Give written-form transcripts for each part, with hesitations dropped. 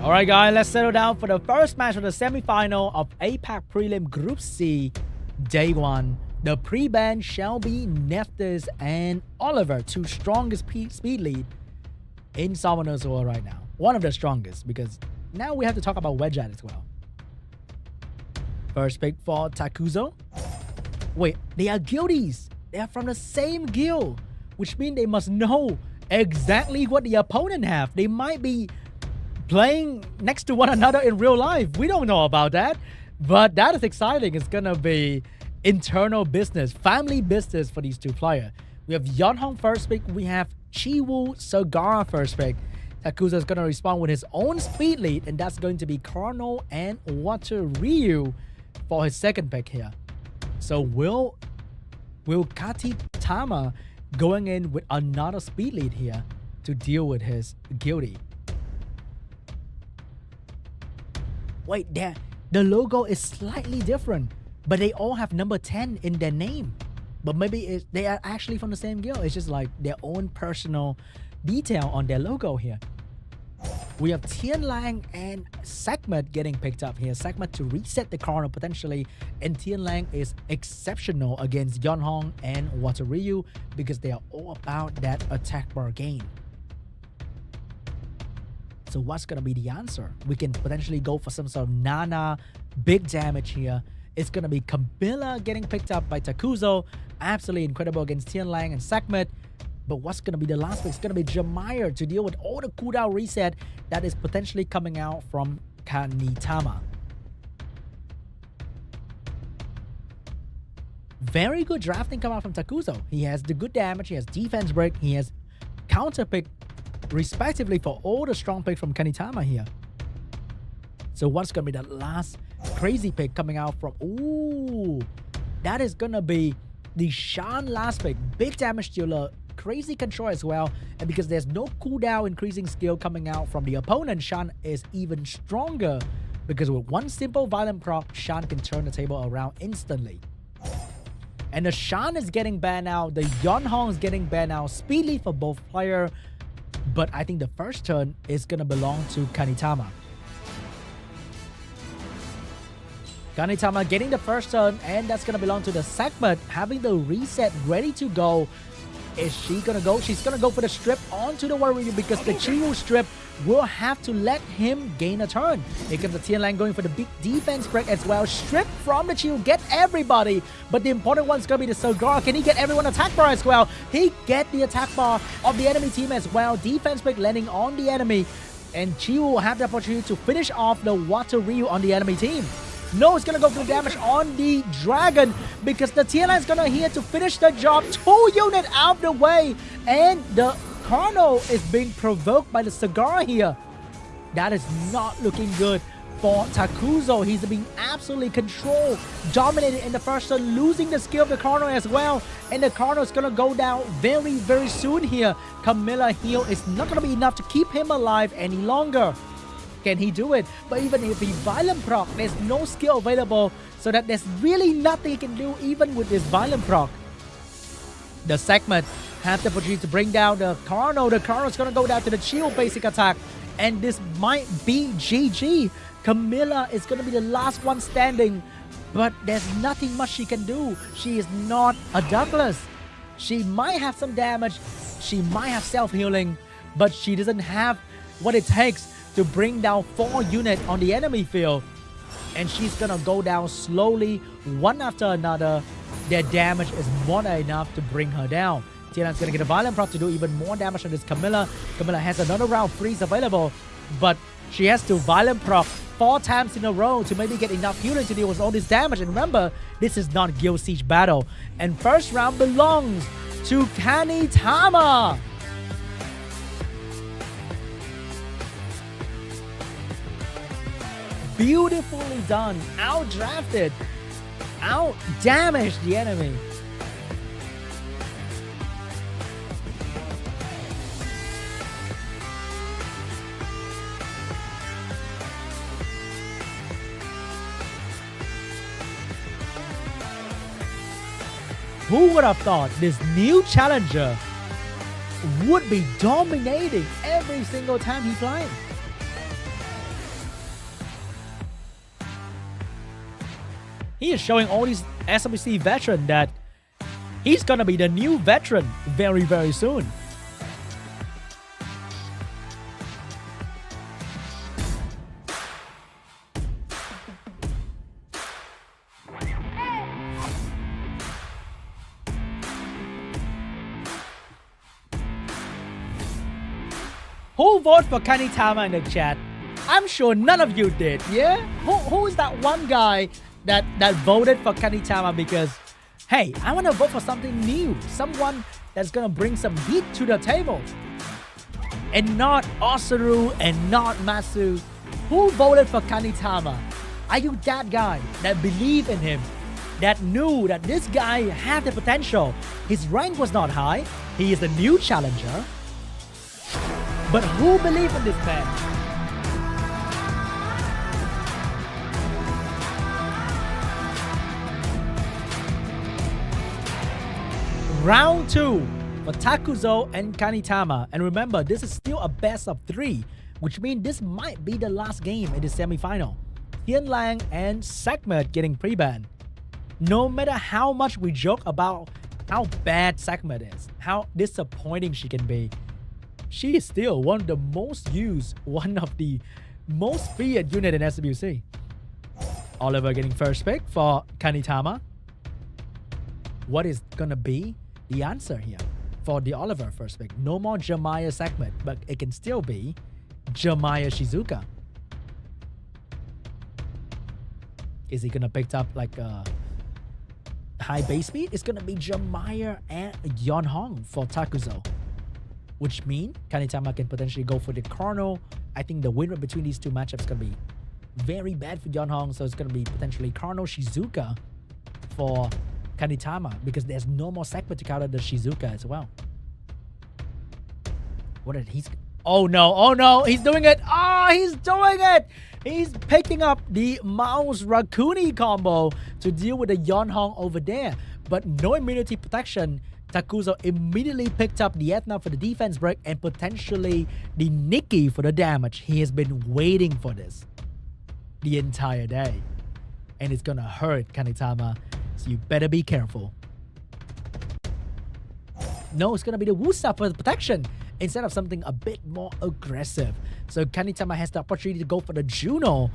Alright guys, let's settle down for the first match of the semi-final of APAC Prelim Group C, Day 1. The pre-ban shall be Nephthys and Oliver, two strongest speed lead in Summoner's War right now. One of the strongest, because now we have to talk about Wedgeat as well. First pick for TAKUZO. Wait, they are guildies. They are from the same guild, which means they must know exactly what the opponent have. They might be playing next to one another in real life. We don't know about that, but that is exciting. It's gonna be internal business, family business for these two players. We have Yeonhong first pick. We have Chiwoo Sagara first pick. TAKUZO is gonna respond with his own speed lead, and that's going to be Carnal and Water Ryu for his second pick here. So will KANITAMA going in with another speed lead here to deal with his guilty? Wait, the logo is slightly different, but they all have number 10 in their name. But maybe they are actually from the same guild. It's just like their own personal detail on their logo here. We have Tianlang and Sekhmet getting picked up here. Sekhmet to reset the corner potentially, and Tianlang is exceptional against Yeonhong and Water Ryu because they are all about that attack bar gain. So what's gonna be the answer? We can potentially go for some sort of Nana big damage here. It's gonna be Camilla getting picked up by TAKUZO. Absolutely incredible against Tianlang and Sekhmet. But what's gonna be the last pick? It's gonna be Jamire to deal with all the cooldown reset that is potentially coming out from KANITAMA. Very good drafting coming out from TAKUZO. He has the good damage, he has defense break, he has counter pick respectively for all the strong picks from KANITAMA here. So what's gonna be the last crazy pick coming out from? Ooh, that is gonna be the Shan last pick. Big damage dealer, crazy control as well, and because there's no cooldown increasing skill coming out from the opponent, Shan is even stronger because with one simple violent proc, Shan can turn the table around instantly. And the Shan is getting banned out, the Yeonhong is getting banned out, speed lead for both players, but I think the first turn is gonna belong to KANITAMA. KANITAMA getting the first turn, and that's gonna belong to the Sekhmet having the reset ready to go. Is she gonna go? She's gonna go for the strip onto the warrior because the Chiwoo strip will have to let him gain a turn. Here comes the Tianlang going for the big defense break as well. Strip from the Chiwoo, get everybody, but the important one's gonna be the Sagara. Can he get everyone attack bar as well? He get the attack bar of the enemy team as well. Defense break landing on the enemy, and Chiwoo will have the opportunity to finish off the Water Ryu on the enemy team. No, it's gonna go for the damage on the dragon because the Tianlang is gonna here to finish the job. 2 units out of the way, and the Carnal is being provoked by the Sagara here. That is not looking good for TAKUZO. He's being absolutely controlled, dominated in the first turn, losing the skill of the Carnal as well. And the Carnal is gonna go down very, very soon here. Camilla heal is not gonna be enough to keep him alive any longer. Can he do it? But even if he violent proc, there's no skill available, so that there's really nothing he can do even with this violent proc. The Sekhmet have the opportunity to bring down the Carnal. The Carnal is going to go down to the Chiwoo basic attack, and this might be GG. Camilla is going to be the last one standing, but there's nothing much she can do. She is not a Douglas. She might have some damage, she might have self-healing, but she doesn't have what it takes to bring down 4 units on the enemy field. And she's gonna go down slowly, one after another. Their damage is more than enough to bring her down. Tianlang's gonna get a violent proc to do even more damage on this Camilla. Camilla has another round freeze available, but she has to violent proc 4 times in a row to maybe get enough healing to deal with all this damage. And remember, this is not Guild Siege Battle. And first round belongs to KANITAMA. Beautifully done, out-drafted, out-damaged the enemy. Who would have thought this new challenger would be dominating every single time he flies? He is showing all these SWC veteran that he's gonna be the new veteran very, very soon. Who voted for Kanitama in the chat? I'm sure none of you did, yeah? Who is that one guy that voted for Kanitama because, hey, I want to vote for something new, someone that's gonna bring some heat to the table, and not Osaru and not Masu? Who voted for Kanitama? Are you that guy that believed in him, that knew that this guy had the potential? His rank was not high, he is a new challenger, but who believed in this man? Round 2 for TAKUZO and Kanitama. And remember, this is still a best of 3, which means this might be the last game in the semi-final. Hianlang and Sekhmet getting pre-banned. No matter how much we joke about how bad Sekhmet is, how disappointing she can be, she is still one of the most used, one of the most feared unit in SWC. Oliver getting first pick for Kanitama. What is gonna be the answer here for the Oliver first pick? No more Jeremiah Sekhmet, but it can still be Jeremiah Shizuka. Is he gonna pick up like a high base speed? It's gonna be Jeremiah and Yeonhong for TAKUZO, which means Kanitama can potentially go for the Chrono. I think the win rate between these two matchups is gonna be very bad for Yeonhong, so it's gonna be potentially Chrono Shizuka for Kanitama, because there's no more Sekhmet to counter the Shizuka as well. What did he's... Oh no, he's doing it! Oh, he's doing it! He's picking up the Mouse Rakuni combo to deal with the Yeonhong over there. But no immunity protection. TAKUZO immediately picked up the Ethna for the defense break and potentially the Nikki for the damage. He has been waiting for this the entire day. And it's gonna hurt Kanitama. So you better be careful. No, it's gonna be the Wusa for the protection instead of something a bit more aggressive. So Kanitama has the opportunity to go for the Juno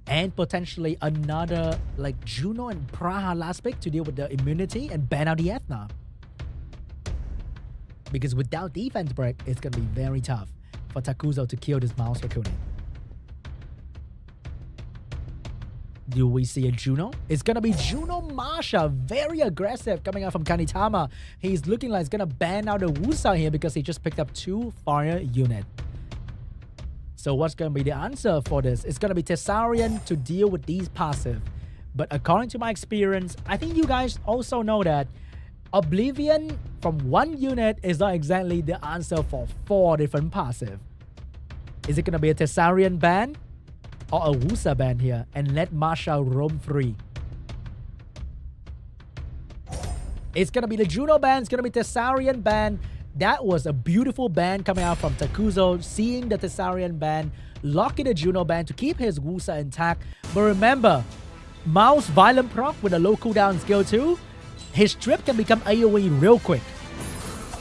and potentially another like Juno and Praha last pick to deal with the immunity and ban out the Ethna. Because without defense break, it's gonna be very tough for TAKUZO to kill this Mouse Rakuni. Do we see a Juno? It's gonna be Juno Masha, very aggressive coming out from Kanitama. He's looking like he's gonna ban out the Wusa here because he just picked up 2 fire unit. So what's gonna be the answer for this? It's gonna be Tessarian to deal with these passive. But according to my experience, I think you guys also know that Oblivion from 1 unit is not exactly the answer for 4 different passive. Is it gonna be a Tessarian ban or a Wusa ban here and let Masha roam free? It's gonna be the Juno ban, it's gonna be Tessarian ban. That was a beautiful ban coming out from TAKUZO, seeing the Tessarian ban, locking the Juno ban to keep his Wusa intact. But remember, Mouse Violent proc with a low cooldown skill 2, his trip can become AoE real quick.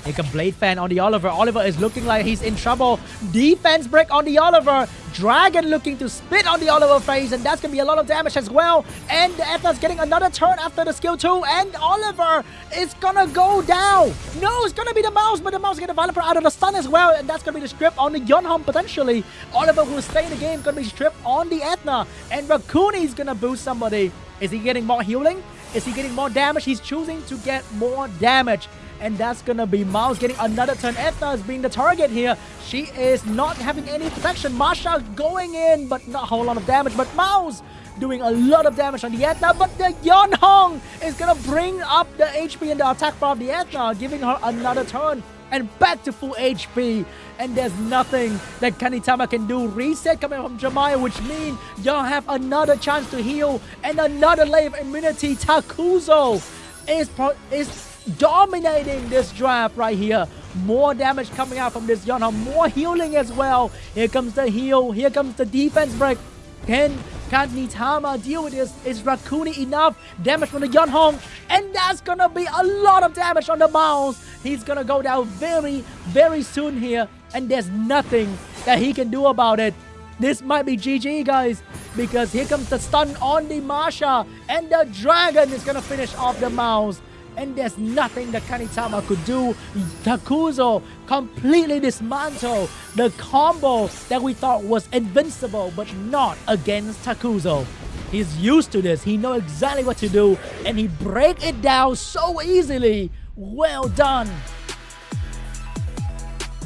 He can Blade Fan on the Oliver. Oliver is looking like he's in trouble. Defense break on the Oliver. Dragon looking to spit on the Oliver face, and that's going to be a lot of damage as well. And the Ethna's getting another turn after the skill 2, and Oliver is going to go down. No, it's going to be the Mouse, but the Mouse get the Violent out of the stun as well, and that's going to be the strip on the Yeonhong potentially. Oliver will stay in the game, going to be stripped on the Ethna, and Rakuni is going to boost somebody. Is he getting more healing? Is he getting more damage? He's choosing to get more damage. And that's gonna be Mouse getting another turn. Ethna is being the target here. She is not having any protection. Masha going in, but not a whole lot of damage. But Mouse doing a lot of damage on the Ethna. But the Yeonhong is gonna bring up the HP and the attack bar of the Ethna, giving her another turn and back to full HP. And there's nothing that Kanitama can do. Reset coming from Jeremiah, which means y'all have another chance to heal and another layer of immunity. TAKUZO is dominating this draft right here. More damage coming out from this Yeonhong. More healing as well. Here comes the heal. Here comes the defense break. Can KANITAMA deal with this. Is Rakuni enough? Damage from the Yonhong. And that's gonna be a lot of damage on the mouse. He's gonna go down very, very soon here. And there's nothing that he can do about it. This might be GG, guys. Because here comes the stun on the Masha. And the dragon is gonna finish off the mouse. And there's nothing that KANITAMA could do. TAKUZO completely dismantled the combo that we thought was invincible, but not against TAKUZO. He's used to this. He knows exactly what to do, and he break it down so easily. Well done.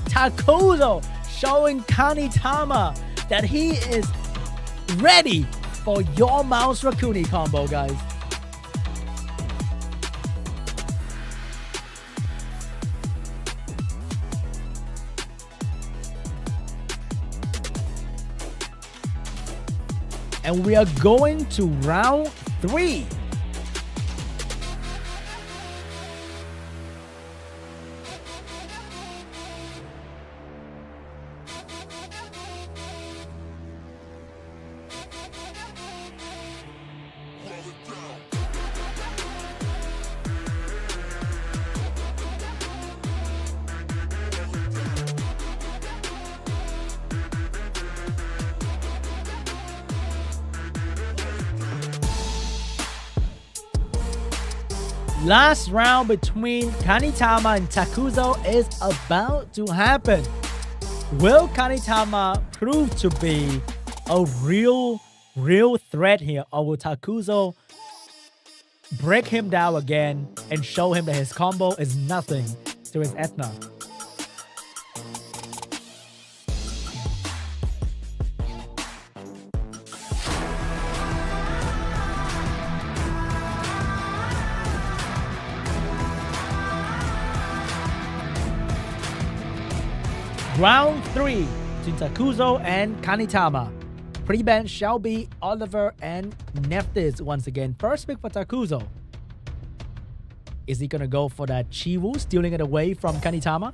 TAKUZO showing KANITAMA that he is ready for your mouse Rakuni combo, guys. And we are going to round 3. Last round between KANITAMA and TAKUZO is about to happen. Will KANITAMA prove to be a real threat here, or will TAKUZO break him down again and show him that his combo is nothing to his Ethna? Round 3 between TAKUZO and KANITAMA. Pre-ban shall be Oliver and Nephthys once again. First pick for TAKUZO. Is he gonna go for that Chiwu, stealing it away from KANITAMA?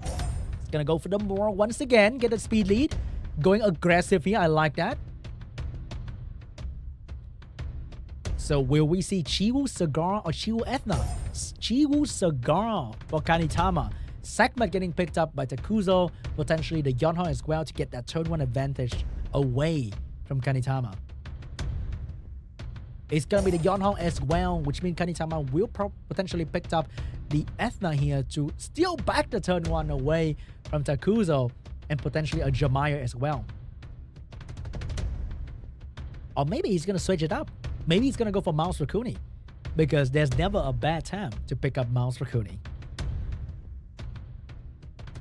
He's gonna go for the more once again, get a speed lead. Going aggressive here, I like that. So will we see Chiwu Cigar or Chiwu Ethna? Chiwu Cigar for KANITAMA. Segment getting picked up by TAKUZO, potentially the Yonhong as well to get that turn 1 advantage away from KANITAMA. It's gonna be the Yonhong as well, which means KANITAMA will potentially pick up the Ethna here to steal back the turn 1 away from TAKUZO and potentially a Jamaya as well. Or maybe he's gonna switch it up. Maybe he's gonna go for Mouse Rakuni, because there's never a bad time to pick up Mouse Rakuni.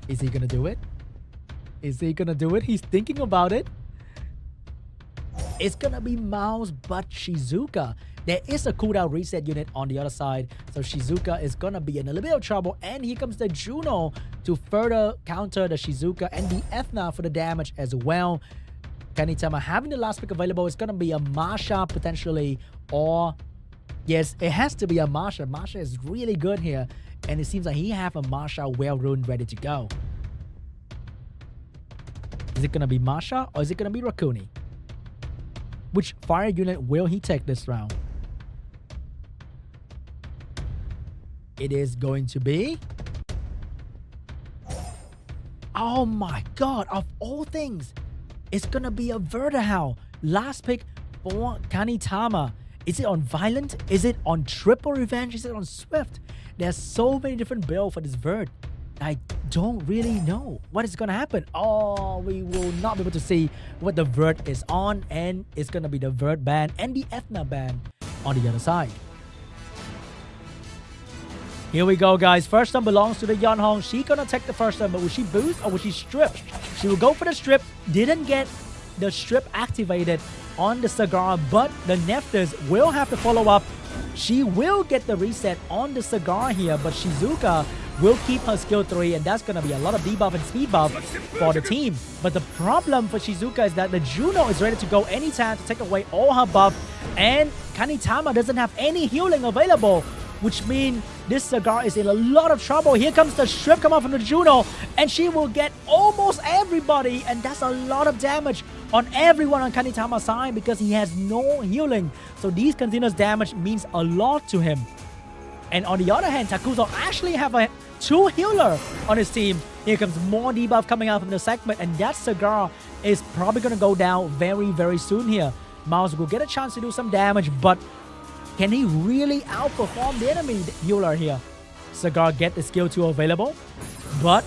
Is he gonna do it? Is he gonna do it? He's thinking about it. It's gonna be Mouse but Shizuka. There is a cooldown reset unit on the other side, so Shizuka is gonna be in a little bit of trouble. And here comes the Juno to further counter the Shizuka and the Ethna for the damage as well. KANITAMA having the last pick available is gonna be a Masha potentially, or yes, it has to be a Masha. Masha is really good here. And it seems like he have a Masha well runed ready to go. Is it going to be Masha or is it going to be Rakuni? Which fire unit will he take this round? It is going to be... Oh my god, of all things, it's going to be a Vertihow. Last pick for KANITAMA. Is it on Violent? Is it on Triple Revenge? Is it on Swift? There's so many different builds for this Vert. I don't really know what is going to happen. Oh, we will not be able to see what the Vert is on. And it's going to be the Vert ban and the Ethna ban on the other side. Here we go, guys. First one belongs to the Yonhong. She's going to take the first one, but will she boost or will she strip? She will go for the strip. Didn't get the strip activated on the Cigar, but the Nephthys will have to follow up. She will get the reset on the Cigar here, but Shizuka will keep her skill 3, and that's going to be a lot of debuff and speed buff for the team. But the problem for Shizuka is that the Juno is ready to go anytime to take away all her buff, and KANITAMA doesn't have any healing available, which means This Cigar is in a lot of trouble. Here comes the strip come out from the Juno, and she will get almost everybody, and that's a lot of damage on everyone on Kanitama's side because he has no healing. So these continuous damage means a lot to him. And on the other hand, TAKUZO actually have a 2 healer on his team. Here comes more debuff coming out from the segment, and that Cigar is probably going to go down very, very soon here. Mouse will get a chance to do some damage, but can he really outperform the enemy healer here? Cigar get the skill 2 available, but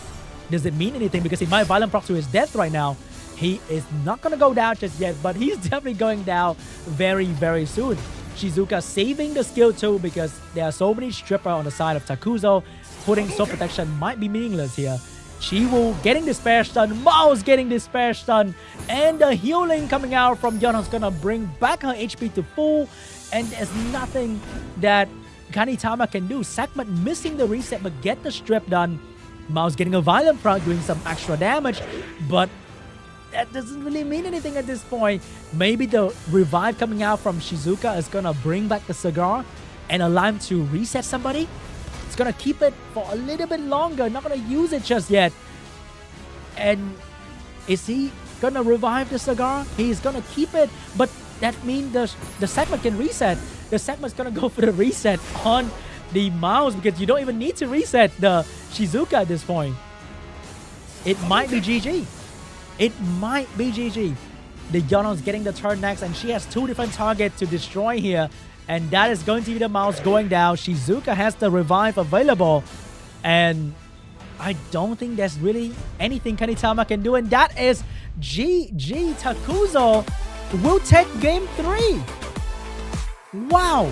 does it mean anything? Because he might violent proc to his death right now. He is not going to go down just yet, but he's definitely going down very, very soon. Shizuka saving the skill 2 because there are so many stripper on the side of TAKUZO. Putting soul protection might be meaningless here. Chiwoo getting the spare stun, Mao's getting the spare stun, and the healing coming out from Yeon's gonna bring back her HP to full, and there's nothing that Kanitama can do. Segment missing the reset but get the strip done. Mao's getting a violent proc, doing some extra damage, but that doesn't really mean anything at this point. Maybe the revive coming out from Shizuka is gonna bring back the Cigar and allow him to reset somebody. It's gonna keep it for a little bit longer, not gonna use it just yet. And is he gonna revive the Cigar? He's gonna keep it, but that means the segment can reset. The segment's gonna go for the reset on the mouse because you don't even need to reset the Shizuka at this point. It might be GG. It might be GG. The Yeon's getting the turn next, and she has 2 different targets to destroy here. And that is going to be the mouse going down. Shizuka has the revive available. And I don't think there's really anything Kanitama can do. And that is GG. TAKUZO will take game 3. Wow.